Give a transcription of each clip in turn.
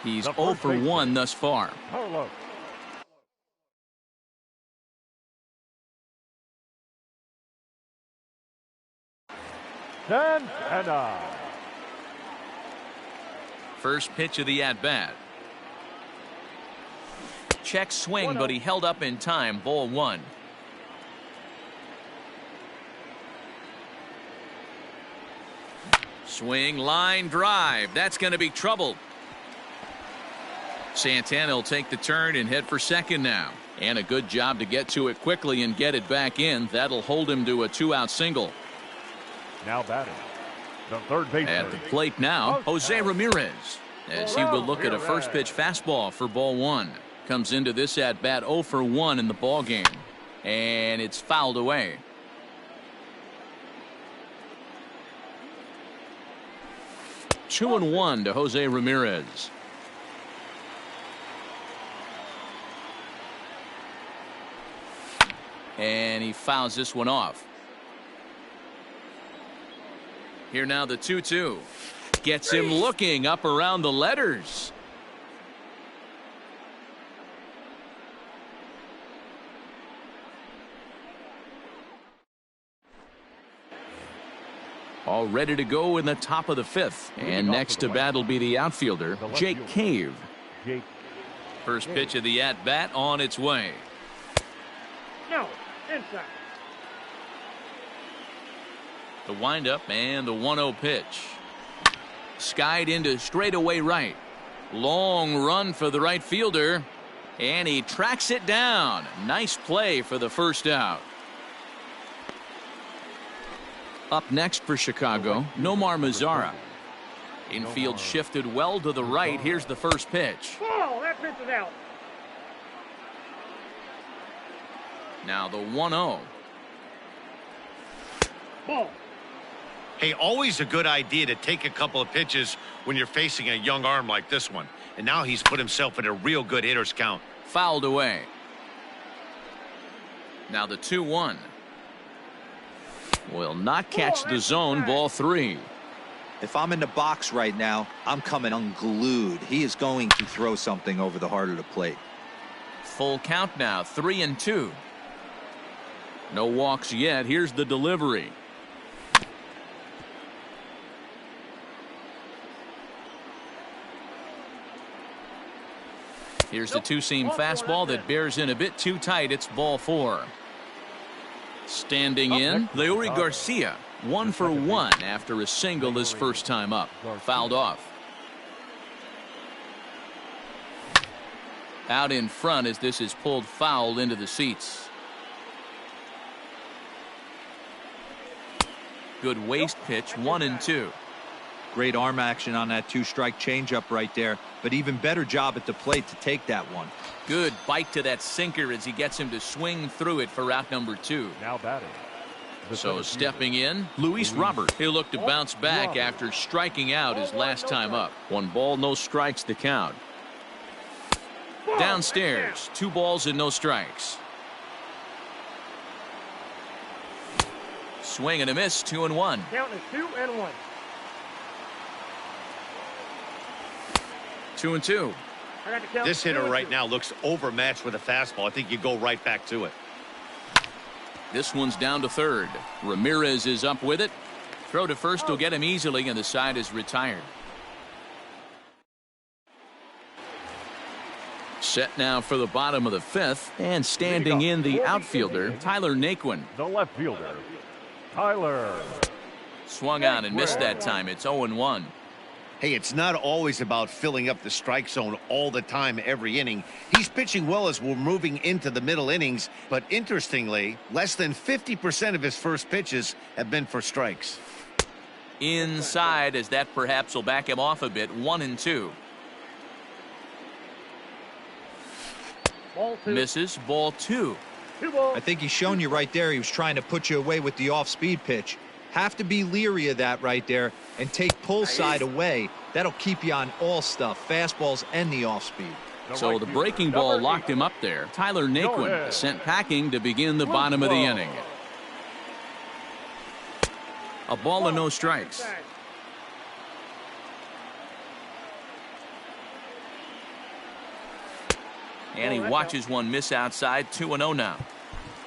He's 0 for 1 thus far. Carlos. 10-9. First pitch of the at-bat. Check swing, but he held up in time. Ball 1. Swing, line drive. That's going to be trouble. Santana will take the turn and head for second now. And a good job to get to it quickly and get it back in. That'll hold him to a 2-out single. Now batting, the third baseman. At the plate now, Jose Ramirez, as he will look at a first pitch fastball for ball 1. Comes into this at bat 0 for 1 in the ball game, and it's fouled away. Two and 1 to Jose Ramirez. And he fouls this one off. Here now the 2-2. Gets him looking up around the letters. All ready to go in the top of the 5th. And next to bat will be the outfielder, Jake Cave. First pitch of the at-bat on its way. No, inside. The windup and the 1-0 pitch. Skied into straightaway right. Long run for the right fielder. And he tracks it down. Nice play for the first out. Up next for Chicago, Nomar Mazara. Infield shifted well to the right. Here's the first pitch. Oh, that pitch is out. Now the 1-0. Ball. Hey, always a good idea to take a couple of pitches when you're facing a young arm like this one. And now he's put himself in a real good hitter's count. Fouled away. Now the 2-1. Will not catch the zone. Ball 3. If I'm in the box right now, I'm coming unglued. He is going to throw something over the heart of the plate. Full count now, 3-2. No walks yet. Here's the delivery. Here's the two-seam fastball that bears in a bit too tight. It's ball 4. Standing in, Leury Garcia, 1 for 1 after a single his first time up. Fouled off. Out in front as this is pulled foul into the seats. Good waist pitch, 1-2. Great arm action on that 2-strike changeup right there, but even better job at the plate to take that one. Good bite to that sinker as he gets him to swing through it for out number 2. Now batting. So stepping in, Luis Robert. He'll look to bounce back after striking out his last time up. 1 ball, no strikes to count. Downstairs, 2 balls and no strikes. Swing and a miss, 2-1. Count is 2-1. 2-2. This hitter right now looks overmatched with a fastball. I think you go right back to it. This one's down to third. Ramirez is up with it. Throw to first will get him easily, and the side is retired. Set now for the bottom of the 5th, and standing in the outfielder, Tyler Naquin. The left fielder, Tyler. Swung on and missed that time. It's 0-1. Hey, it's not always about filling up the strike zone all the time every inning. He's pitching well as we're moving into the middle innings, but interestingly, less than 50% of his first pitches have been for strikes. Inside, as that perhaps will back him off a bit. 1-2. Ball 2. Misses. Ball 2. 2 balls. I think he's shown you right there. He was trying to put you away with the off-speed pitch. Have to be leery of that right there and take pull side away. That'll keep you on all stuff, fastballs and the off-speed. So the breaking ball locked him up there. Tyler Naquin sent packing to begin the bottom of the inning. A ball and no strikes. And he watches one miss outside. 2-0 now.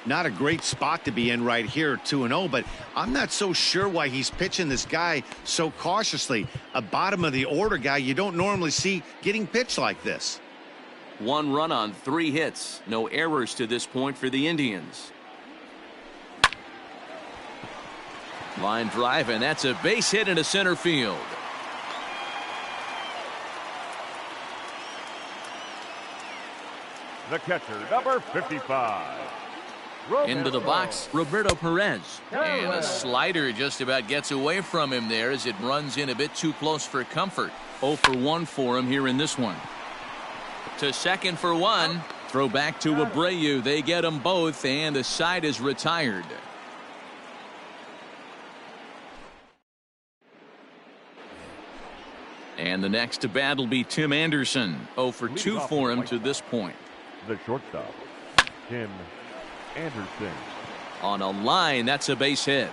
Not a great spot to be in right here, 2-0, but I'm not so sure why he's pitching this guy so cautiously. A bottom of the order guy you don't normally see getting pitched like this. 1 run on 3 hits. No errors to this point for the Indians. Line drive, and that's a base hit into center field. The catcher, number 55. Into the box, Roberto Perez. And a slider just about gets away from him there as it runs in a bit too close for comfort. 0 for 1 for him here in this one. To second for 1. Throw back to Abreu. They get them both, and the side is retired. And the next to bat will be Tim Anderson. 0 for 2 for him to this point. The shortstop, Tim Anderson. On a line, that's a base hit.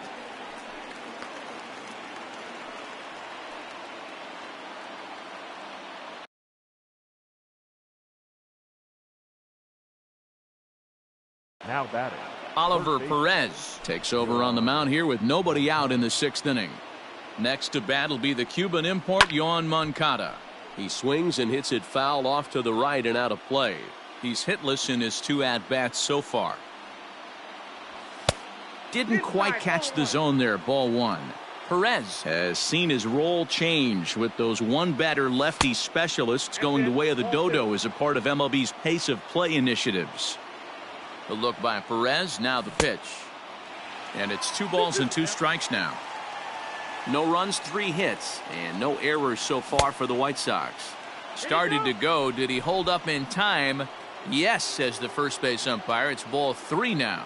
Now batting, Oliver Perez takes over on the mound here with nobody out in the 6th inning. Next to bat will be the Cuban import, Yoan Moncada. He swings and hits it foul off to the right and out of play. He's hitless in his 2 at-bats so far. Didn't quite catch the zone there. Ball 1. Perez has seen his role change with those one-batter lefty specialists going the way of the dodo as a part of MLB's pace of play initiatives. The look by Perez. Now the pitch. And it's 2 balls and 2 strikes now. No runs, 3 hits, and no errors so far for the White Sox. Started to go. Did he hold up in time? Yes, says the first base umpire. It's ball 3 now.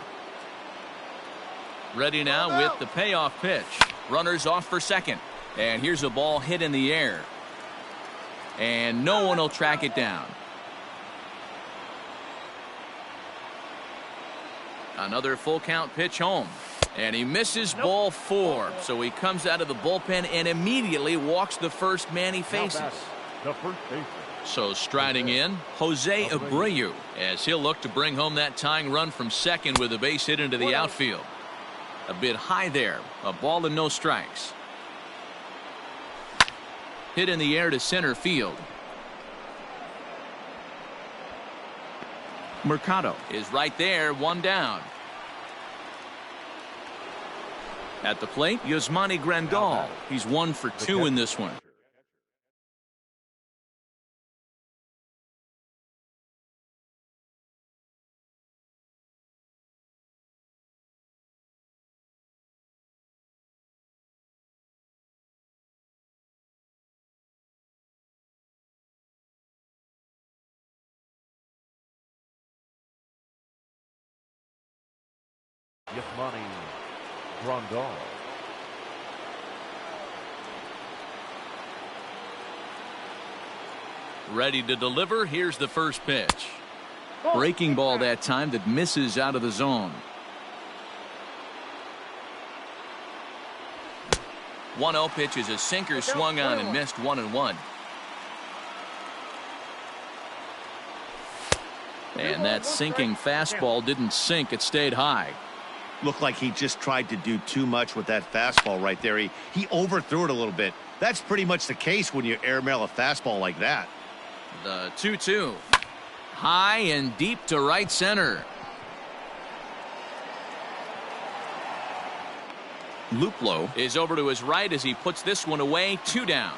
Ready now with the payoff pitch. Runners off for second. And here's a ball hit in the air. And no one will track it down. Another full count pitch home. And he misses ball 4. So he comes out of the bullpen and immediately walks the first man he faces. the first baseman. So striding in, Jose Abreu, as he'll look to bring home that tying run from second with a base hit into the outfield. A bit high there. A ball and no strikes. Hit in the air to center field. Mercado is right there, 1 down. At the plate, Yasmani Grandal. He's 1 for 2 in this one. Yasmani Grandal. Ready to deliver. Here's the first pitch. Breaking ball that time that misses out of the zone. 1-0 pitch is a sinker swung on and missed 1-1. And that sinking fastball didn't sink. It stayed high. Looked like he just tried to do too much with that fastball right there. He overthrew it a little bit. That's pretty much the case when you airmail a fastball like that. The 2-2. High and deep to right center. Luplow is over to his right as he puts this one away. 2 down.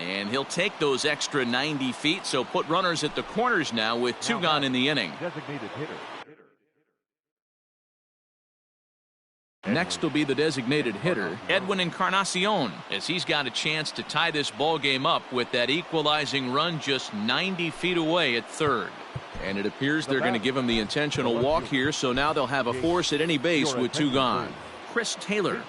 And he'll take those extra 90 feet, so put runners at the corners now with 2 gone in the inning. Designated hitter. Next will be the designated hitter, Edwin Encarnacion, as he's got a chance to tie this ball game up with that equalizing run just 90 feet away at third. And it appears they're going to give him the intentional walk here, so now they'll have a force at any base with 2 gone. Chris Taylor.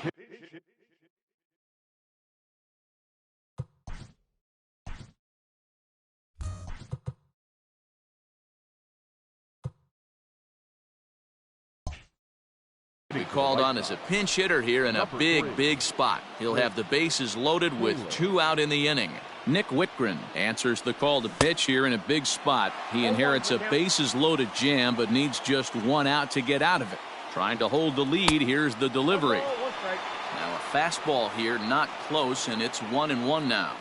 Be called on as a pinch hitter here in a big spot. He'll have the bases loaded with 2 out in the inning. Nick Whitgren answers the call to pitch here in a big spot. He inherits a bases loaded jam, but needs just one out to get out of it. Trying to hold the lead. Here's the delivery. Now a fastball here, not close, and it's 1-1 now.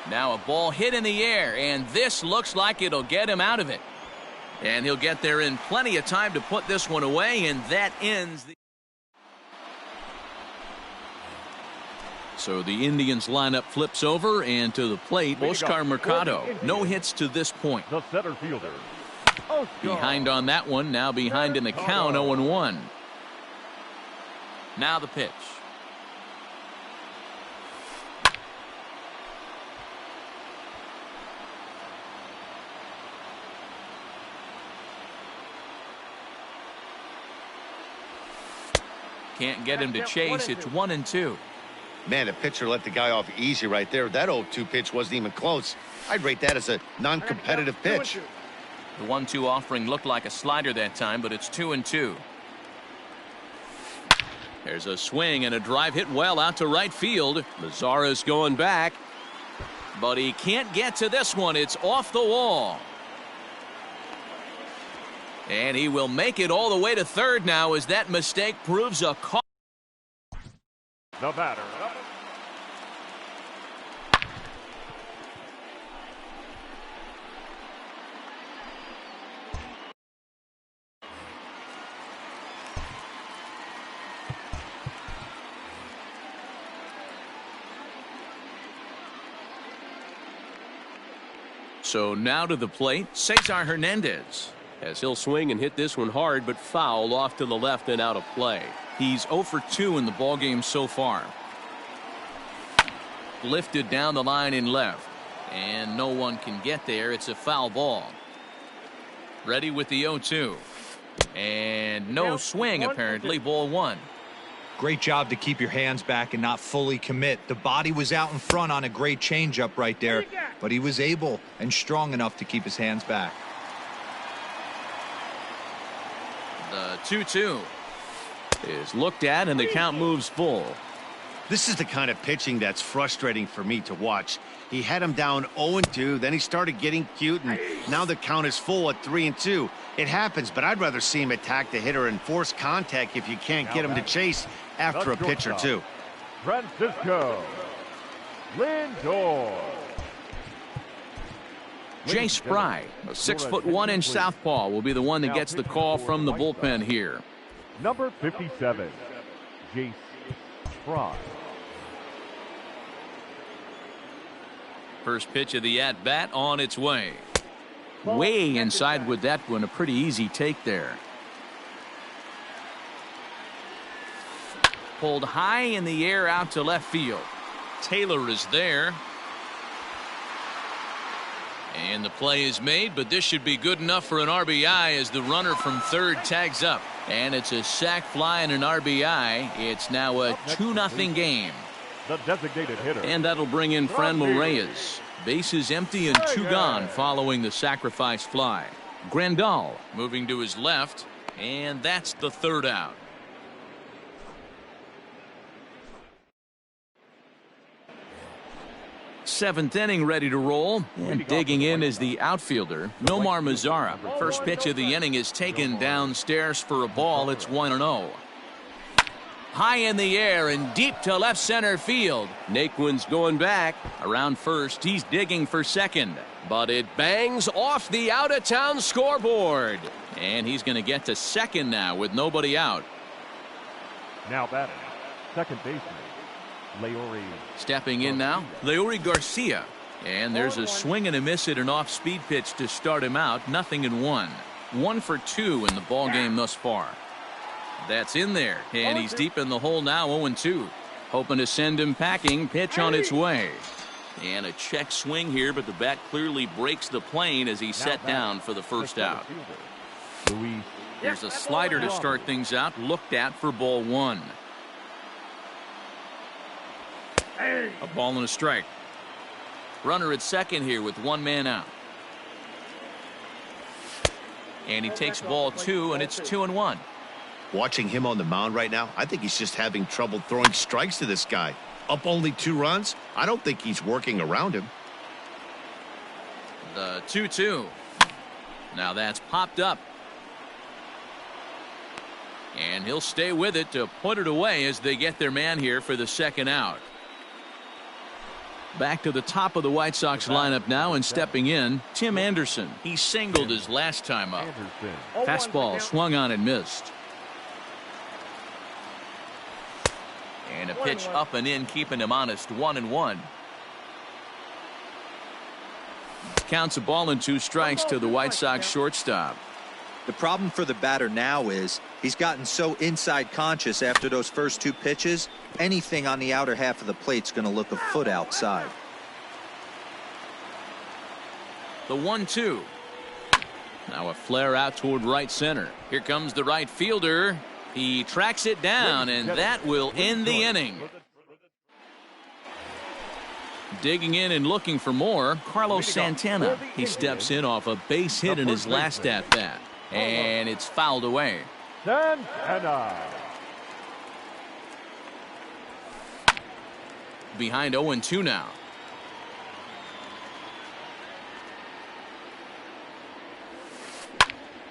Now a ball hit in the air, and this looks like it'll get him out of it. And he'll get there in plenty of time to put this one away, and that ends the... So the Indians lineup flips over, and to the plate, Oscar Mercado. No hits to this point. The center fielder. Behind on that one, now behind in the count, 0-1. Now the pitch. Can't get him to chase. It's 1-2. Man, the pitcher let the guy off easy right there. That 0-2 pitch wasn't even close. I'd rate that as a non-competitive pitch. The 1-2 offering looked like a slider that time, but it's 2-2. There's a swing and a drive hit well out to right field. Lazara's going back, but he can't get to this one. It's off the wall. And he will make it all the way to third now as that mistake proves a call. The batter. So now to the plate, Cesar Hernandez. As he'll swing and hit this one hard, but foul off to the left and out of play. He's 0 for 2 in the ballgame so far. Lifted down the line in left, and no one can get there. It's a foul ball. Ready with the 0-2, and no swing apparently. Ball 1. Great job to keep your hands back and not fully commit. The body was out in front on a great changeup right there, but he was able and strong enough to keep his hands back. The 2-2 is looked at, and the count moves full. This is the kind of pitching that's frustrating for me to watch. He had him down 0-2, then he started getting cute, and now the count is full at 3-2. It happens, but I'd rather see him attack the hitter and force contact if you can't get him to chase after a pitch or two. Francisco Lindor. Jay Spry, a 6'1" southpaw, will be the one that gets the call from the bullpen here. Number 57, Jace Spry. First pitch of the at-bat on its way. Way inside with that one. A pretty easy take there. Pulled high in the air out to left field. Taylor is there. And the play is made, but this should be good enough for an RBI as the runner from third tags up. And it's a sac fly and an RBI. It's now a 2-0 game. The designated hitter. And that'll bring in Franmil Reyes. Bases empty and 2 gone following the sacrifice fly. Grandal moving to his left, and that's the third out. Seventh inning ready to roll, and digging in is the outfielder Nomar Mazara. First pitch of the inning is taken downstairs for a ball. It's 1-0. High in the air and deep to left center field. Naquin's going back around first. He's digging for second, but it bangs off the out-of-town scoreboard, and he's going to get to second now with nobody out. Now batting, second baseman Leury. Stepping in now, Leury Garcia. And there's a swing and a miss at an off-speed pitch to start him out. 0-1. 1 for 2 in the ball game thus far. That's in there, and he's deep in the hole now. 0-2. Hoping to send him packing. Pitch on its way. And a check swing here, but the bat clearly breaks the plane as he's set down for the first out. There's a slider to start things out. Looked at for ball 1. A ball and a strike. Runner at second here with 1 man out. And he takes ball 2, and it's 2-1. Watching him on the mound right now, I think he's just having trouble throwing strikes to this guy. Up only 2 runs? I don't think he's working around him. The 2-2. Now that's popped up. And he'll stay with it to put it away as they get their man here for the second out. Back to the top of the White Sox lineup now, and stepping in, Tim Anderson. He singled his last time up. Fastball swung on and missed. And a pitch up and in, keeping him honest, 1-1. Counts a ball and 2 strikes to the White Sox shortstop. The problem for the batter now is he's gotten so inside conscious after those first 2 pitches. Anything on the outer half of the plate's going to look a foot outside. The 1-2. Now a flare out toward right center. Here comes the right fielder. He tracks it down, and that will end the inning. Digging in and looking for more, Carlos Santana. He steps in off a base hit in his last at bat, and it's fouled away. Santana. Behind 0-2 now.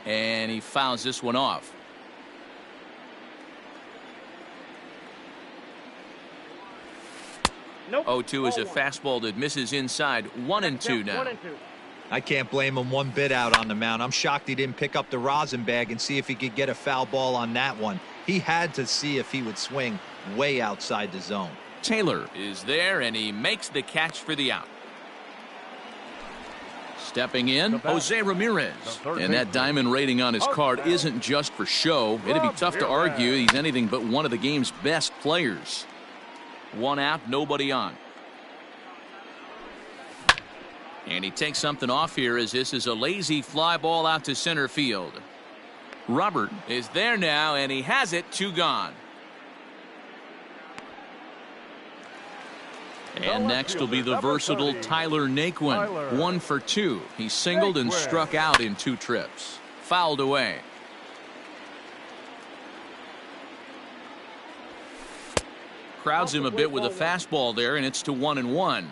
And he fouls this one off. Nope. 0-2 is a fastball that misses inside. 1-2 now. 1-2. I can't blame him one bit out on the mound. I'm shocked he didn't pick up the rosin bag and see if he could get a foul ball on that one. He had to see if he would swing way outside the zone. Taylor is there, and he makes the catch for the out. Stepping in, Jose Ramirez. And that diamond rating on his card isn't just for show. It'd be tough to argue he's anything but one of the game's best players. 1 out, nobody on. And he takes something off here as this is a lazy fly ball out to center field. Robert is there now, and he has it. 2 gone. And next will be the versatile Tyler Naquin. 1 for 2. He singled and struck out in 2 trips. Fouled away. Crowds him a bit with a fastball there, and it's to 1-1.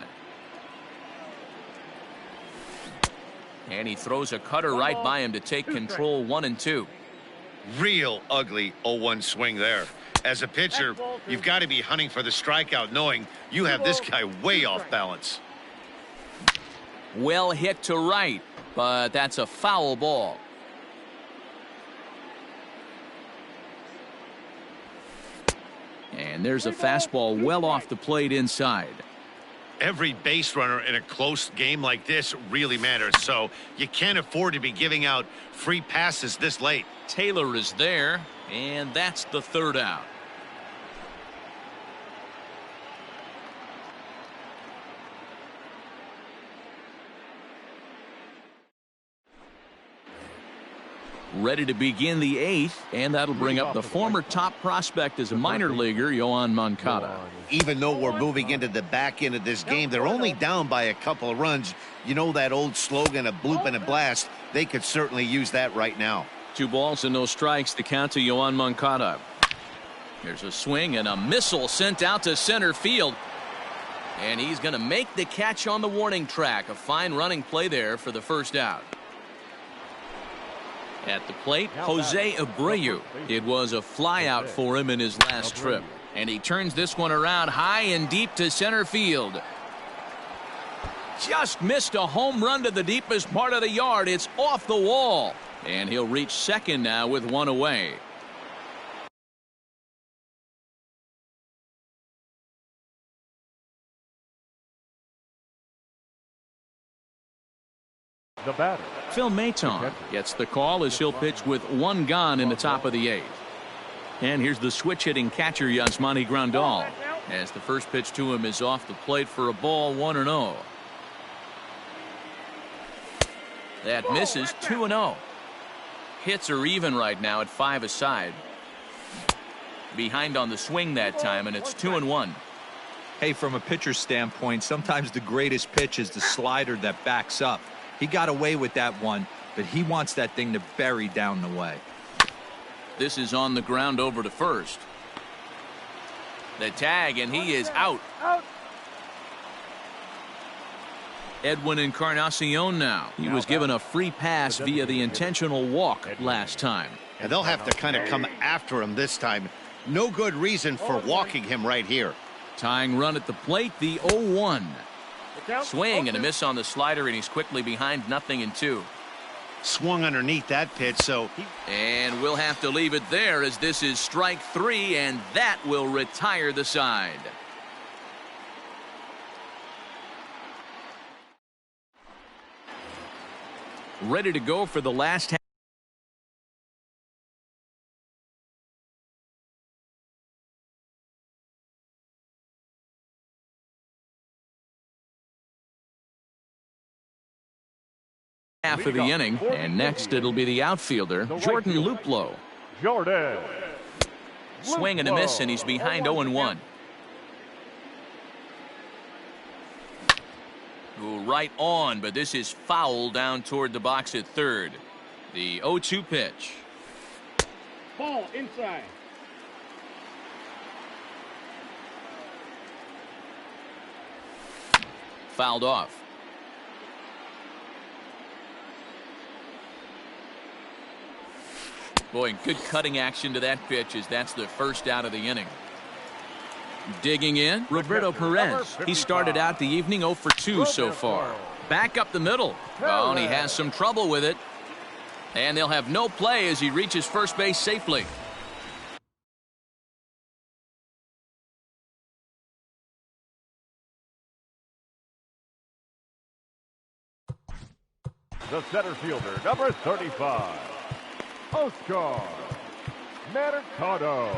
And he throws a cutter right by him to take control. 1-2. Real ugly 0-1 swing there. As a pitcher, you've got to be hunting for the strikeout, knowing you have this guy way off balance. Well hit to right, but that's a foul ball. And there's a fastball well off the plate inside. Every base runner in a close game like this really matters, so you can't afford to be giving out free passes this late. Taylor is there, and that's the 3rd out. Ready to begin the 8th, and that'll bring up the former top prospect as a minor leaguer, Yoan Moncada. Even though we're moving into the back end of this game, they're only down by a couple of runs. You know that old slogan, a bloop and a blast. They could certainly use that right now. 2 balls and no strikes, the count to Yoan Moncada. There's a swing and a missile sent out to center field. And he's going to make the catch on the warning track. A fine running play there for the 1st out. At the plate, Jose Abreu. It was a fly out for him in his last trip. And he turns this one around high and deep to center field. Just missed a home run to the deepest part of the yard. It's off the wall. And he'll reach second now with 1 away. The batter, Phil Maton gets the call as he'll pitch with 1 gone in the top of the 8th. And here's the switch hitting catcher Yasmani Grandal as the first pitch to him is off the plate for a ball. 1-0. That misses. 2-0. Hits are even right now at 5 aside. Behind on the swing that time, and it's 2-1. Hey, from a pitcher's standpoint, sometimes the greatest pitch is the slider that backs up. He got away with that one, but he wants that thing to bury down the way. This is on the ground over to first. The tag, and he is out. Out. Edwin Encarnacion now. He was given a free pass via the intentional walk last time. And they'll have to kind of come after him this time. No good reason for walking him right here. Tying run at the plate, the 0-1. Count. Swing and a miss on the slider, and he's quickly behind 0-2. Swung underneath that pitch, so And we'll have to leave it there as this is strike 3, and that will retire the side. Ready to go for the last half. Half of the inning, and next it'll be the outfielder, Jordan Luplow. Jordan. Swing and a miss, and he's behind 0-1. Go right on, but this is foul down toward the box at third. The 0-2 pitch. Ball inside. Fouled off. Boy, good cutting action to that pitch as that's the first out of the inning. Digging in, Roberto Perez. He started out the evening 0 for 2 so far. Back up the middle. Oh, and he has some trouble with it. And they'll have no play as he reaches first base safely. The center fielder, number 35, Oscar Mercado.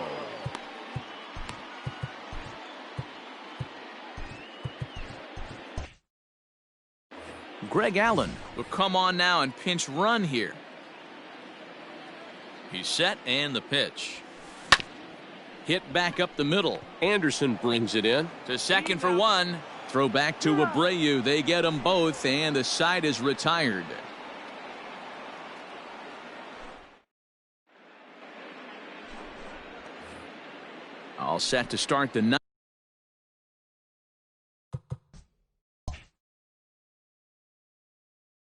Greg Allen will come on now and pinch run here. He's set, and the pitch. Hit back up the middle. Anderson brings it in. To second for one. Throw back to Abreu. They get them both, and the side is retired. All set to start the ninth.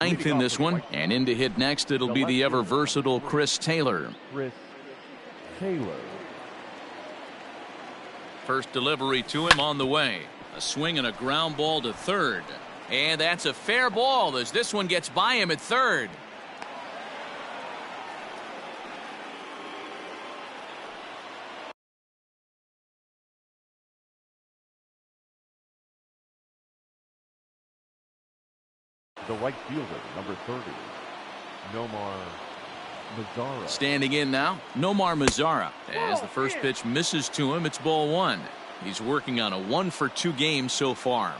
Ninth in this one, and in to hit next it'll be the ever versatile Chris Taylor. Chris Taylor. First delivery to him on the way. A swing and a ground ball to third, and that's a fair ball as this one gets by him at third. The right fielder, number 30, Nomar Mazara. Standing in now, Nomar Mazara. As the first pitch misses to him, it's ball one. He's working on a 1 for 2 game so far.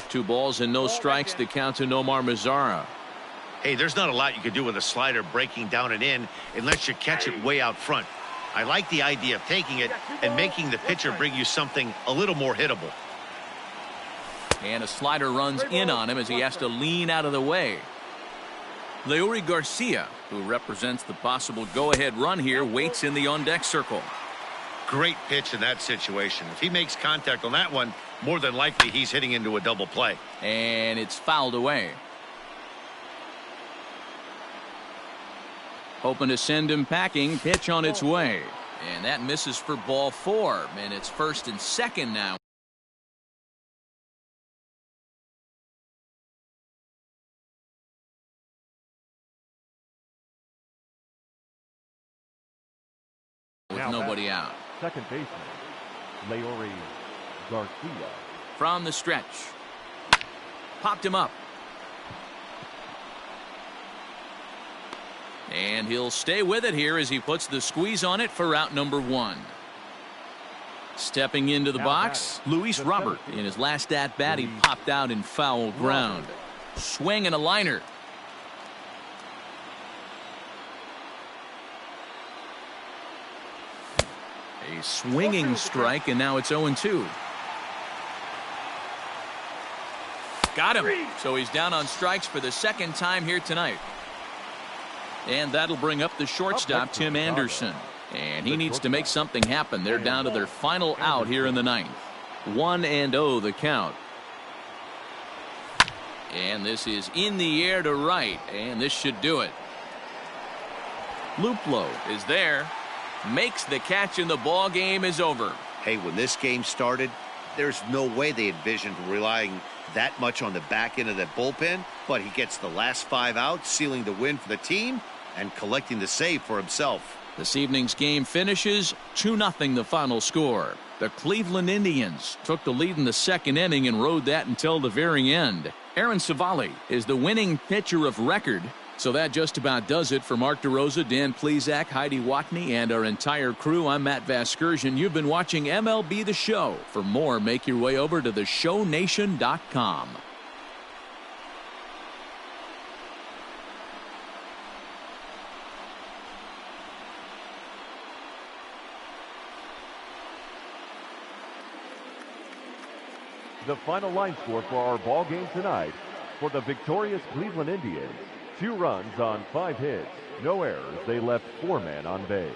2 balls and no strikes to count to Nomar Mazara. hey, there's not a lot you can do with a slider breaking down and in unless you catch it way out front. I like the idea of taking it and making the pitcher bring you something a little more hittable. And a slider runs in on him as he has to lean out of the way. Leury Garcia, who represents the possible go-ahead run here, waits in the on-deck circle. Great pitch in that situation. If he makes contact on that one, more than likely he's hitting into a double play. And it's fouled away. Hoping to send him packing. Pitch on its way. And that misses for ball 4. And it's first and second now. With nobody out. Second baseman, Leury Garcia. From the stretch. Popped him up. And he'll stay with it here as he puts the squeeze on it for out number 1. Stepping into the box, Luis Robert. In his last at bat, he popped out in foul ground. Swing and a liner. A swinging strike, and now it's 0-2. Got him. So he's down on strikes for the second time here tonight. And that'll bring up the shortstop, Tim Anderson. And he needs to make something happen. They're down to their final out here in the ninth. 1-0 the count. And this is in the air to right, and this should do it. Plomo is there, makes the catch, and the ball game is over. Hey, when this game started, there's no way they envisioned relying that much on the back end of that bullpen, but he gets the last 5 outs, sealing the win for the team and collecting the save for himself. This evening's game finishes 2-0 the final score. The Cleveland Indians took the lead in the second inning and rode that until the very end. Aaron Savali is the winning pitcher of record. So that just about does it for Mark DeRosa, Dan Plesac, Heidi Watney, and our entire crew. I'm Matt Vasgersian. You've been watching MLB The Show. For more, make your way over to theshownation.com. The final line score for our ball game tonight: for the victorious Cleveland Indians, 2 runs on 5 hits, no errors. They left 4 men on base.